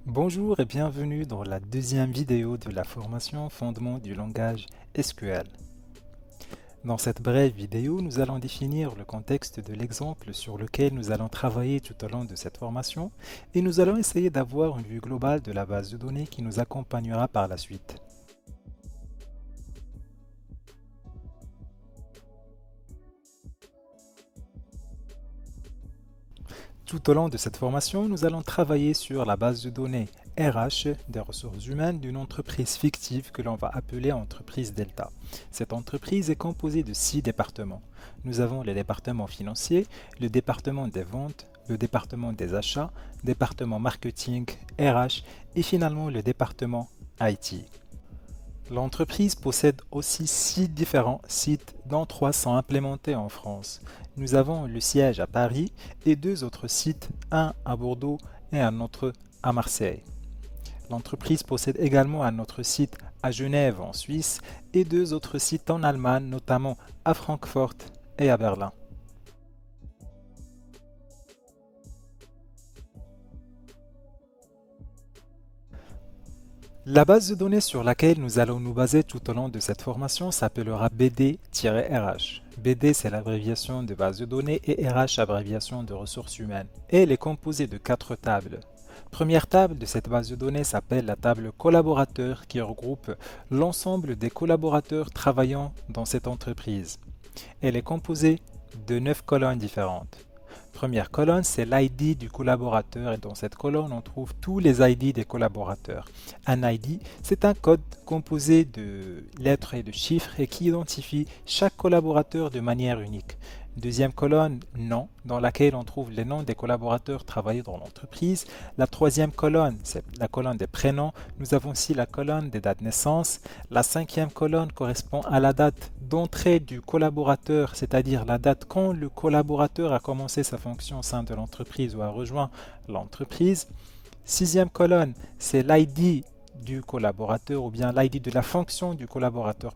Bonjour et bienvenue dans la deuxième vidéo de la formation Fondement du langage SQL. Dans cette brève vidéo, nous allons définir le contexte de l'exemple sur lequel nous allons travailler tout au long de cette formation et nous allons essayer d'avoir une vue globale de la base de données qui nous accompagnera par la suite. Tout au long de cette formation, nous allons travailler sur la base de données RH des ressources humaines d'une entreprise fictive que l'on va appeler entreprise Delta. Cette entreprise est composée de 6 départements. Nous avons le département financier, le département des ventes, le département des achats, le département marketing, RH et finalement le département IT. L'entreprise possède aussi 6 différents sites, dont 3 sont implémentés en France. Nous avons le siège à Paris et 2 autres sites, un à Bordeaux et un autre à Marseille. L'entreprise possède également un autre site à Genève en Suisse et 2 autres sites en Allemagne, notamment à Francfort et à Berlin. La base de données sur laquelle nous allons nous baser tout au long de cette formation s'appellera BD-RH. BD, c'est l'abréviation de base de données et RH, abréviation de ressources humaines. Et elle est composée de 4 tables. Première table de cette base de données s'appelle la table collaborateurs qui regroupe l'ensemble des collaborateurs travaillant dans cette entreprise. Elle est composée de 9 colonnes différentes. Première colonne, c'est l'ID du collaborateur et dans cette colonne, on trouve tous les ID des collaborateurs. Un ID, c'est un code composé de lettres et de chiffres et qui identifie chaque collaborateur de manière unique. Deuxième colonne, nom, dans laquelle on trouve les noms des collaborateurs travaillant dans l'entreprise. La troisième colonne, c'est la colonne des prénoms. Nous avons aussi la colonne des dates de naissance. La cinquième colonne correspond à la date d'entrée du collaborateur, c'est-à-dire la date quand le collaborateur a commencé sa fonction au sein de l'entreprise ou a rejoint l'entreprise. Sixième colonne, c'est l'ID du collaborateur ou bien l'ID de la fonction du collaborateur,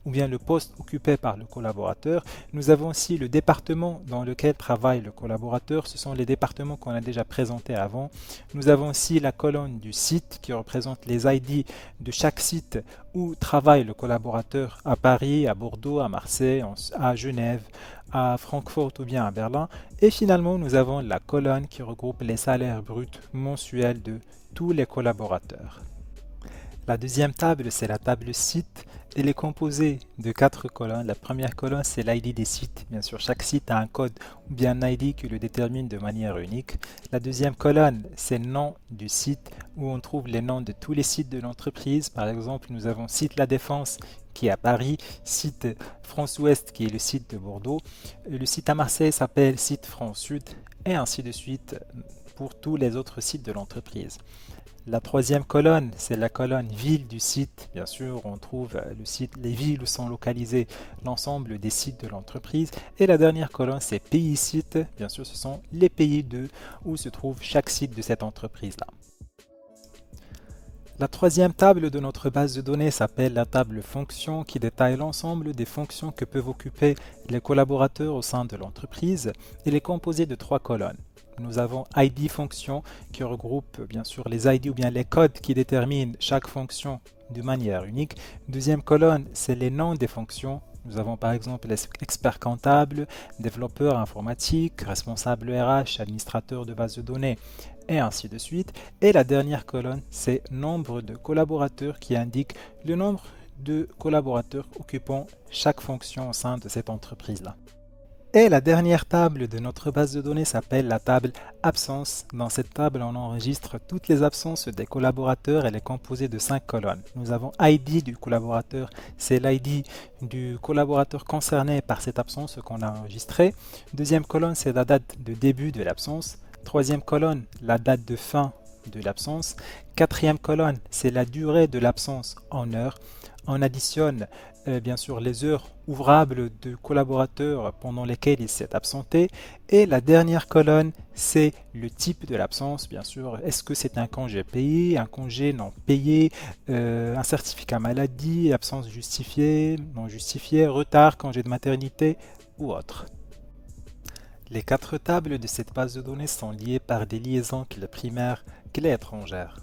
ou bien le poste occupé par le collaborateur. Nous avons aussi le département dans lequel travaille le collaborateur. Ce sont les départements qu'on a déjà présentés avant. Nous avons aussi la colonne du site qui représente les ID de chaque site où travaille le collaborateur à Paris, à Bordeaux, à Marseille, à Genève, à Francfort ou bien à Berlin. Et finalement, nous avons la colonne qui regroupe les salaires bruts mensuels de tous les collaborateurs. La deuxième table, c'est la table site. Elle est composée de 4 colonnes. La première colonne, c'est l'ID des sites. Bien sûr, chaque site a un code ou bien un ID qui le détermine de manière unique. La deuxième colonne, c'est le nom du site où on trouve les noms de tous les sites de l'entreprise. Par exemple, nous avons site La Défense qui est à Paris, site France Ouest qui est le site de Bordeaux. Le site à Marseille s'appelle site France Sud et ainsi de suite pour tous les autres sites de l'entreprise. La troisième colonne, c'est la colonne ville du site. Bien sûr, on trouve le site, les villes où sont localisés l'ensemble des sites de l'entreprise. Et la dernière colonne, c'est pays site. Bien sûr, ce sont les pays où se trouve chaque site de cette entreprise-là. La troisième table de notre base de données s'appelle la table fonctions qui détaille l'ensemble des fonctions que peuvent occuper les collaborateurs au sein de l'entreprise. Elle est composée de 3 colonnes. Nous avons ID fonction qui regroupe bien sûr les ID ou bien les codes qui déterminent chaque fonction de manière unique. Deuxième colonne, c'est les noms des fonctions. Nous avons par exemple les experts comptables, développeurs informatiques, responsables RH, administrateurs de bases de données et ainsi de suite. Et la dernière colonne, c'est nombre de collaborateurs qui indique le nombre de collaborateurs occupant chaque fonction au sein de cette entreprise-là. Et la dernière table de notre base de données s'appelle la table absence. Dans cette table, on enregistre toutes les absences des collaborateurs. Elle est composée de 5 colonnes. Nous avons ID du collaborateur, c'est l'ID du collaborateur concerné par cette absence qu'on a enregistrée. Deuxième colonne, c'est la date de début de l'absence. Troisième colonne, la date de fin de l'absence. Quatrième colonne, c'est la durée de l'absence en heures. On additionne bien sûr les heures ouvrables de collaborateurs pendant lesquelles il s'est absenté. Et la dernière colonne, c'est le type de l'absence, bien sûr. Est-ce que c'est un congé payé, un congé non payé, un certificat maladie, absence justifiée, non justifiée, retard, congé de maternité ou autre. Les quatre tables de cette base de données sont liées par des liaisons clés primaires, clés étrangères.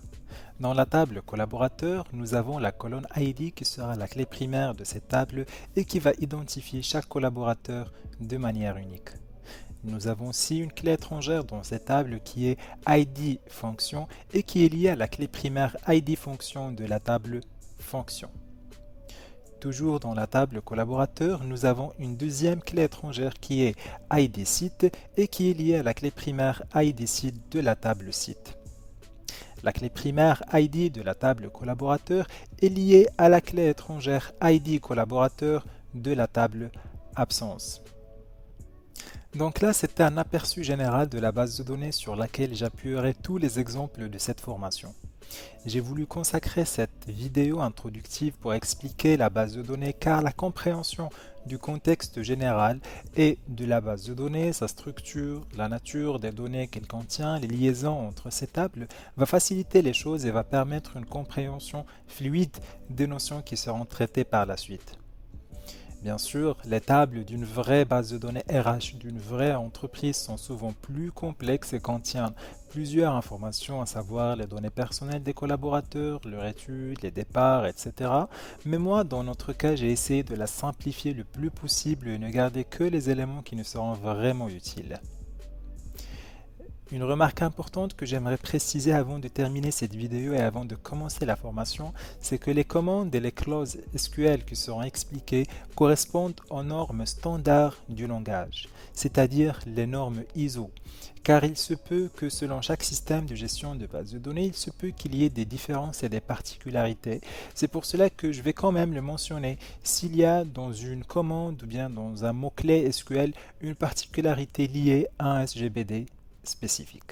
Dans la table collaborateur, nous avons la colonne ID qui sera la clé primaire de cette table et qui va identifier chaque collaborateur de manière unique. Nous avons aussi une clé étrangère dans cette table qui est ID fonction et qui est liée à la clé primaire ID fonction de la table fonction. Toujours dans la table collaborateur, nous avons une deuxième clé étrangère qui est ID site et qui est liée à la clé primaire ID site de la table site. La clé primaire ID de la table collaborateur est liée à la clé étrangère ID collaborateur de la table absence. Donc là, c'était un aperçu général de la base de données sur laquelle j'appuierai tous les exemples de cette formation. J'ai voulu consacrer cette vidéo introductive pour expliquer la base de données car la compréhension du contexte général et de la base de données, sa structure, la nature des données qu'elle contient, les liaisons entre ces tables, va faciliter les choses et va permettre une compréhension fluide des notions qui seront traitées par la suite. Bien sûr, les tables d'une vraie base de données RH, d'une vraie entreprise sont souvent plus complexes et contiennent plusieurs informations, à savoir les données personnelles des collaborateurs, leur étude, les départs, etc. Mais moi, dans notre cas, j'ai essayé de la simplifier le plus possible et ne garder que les éléments qui nous seront vraiment utiles. Une remarque importante que j'aimerais préciser avant de terminer cette vidéo et avant de commencer la formation, c'est que les commandes et les clauses SQL qui seront expliquées correspondent aux normes standards du langage, c'est-à-dire les normes ISO. Car il se peut que selon chaque système de gestion de base de données, il se peut qu'il y ait des différences et des particularités. C'est pour cela que je vais quand même le mentionner. S'il y a dans une commande ou bien dans un mot-clé SQL une particularité liée à un SGBD, spécifique.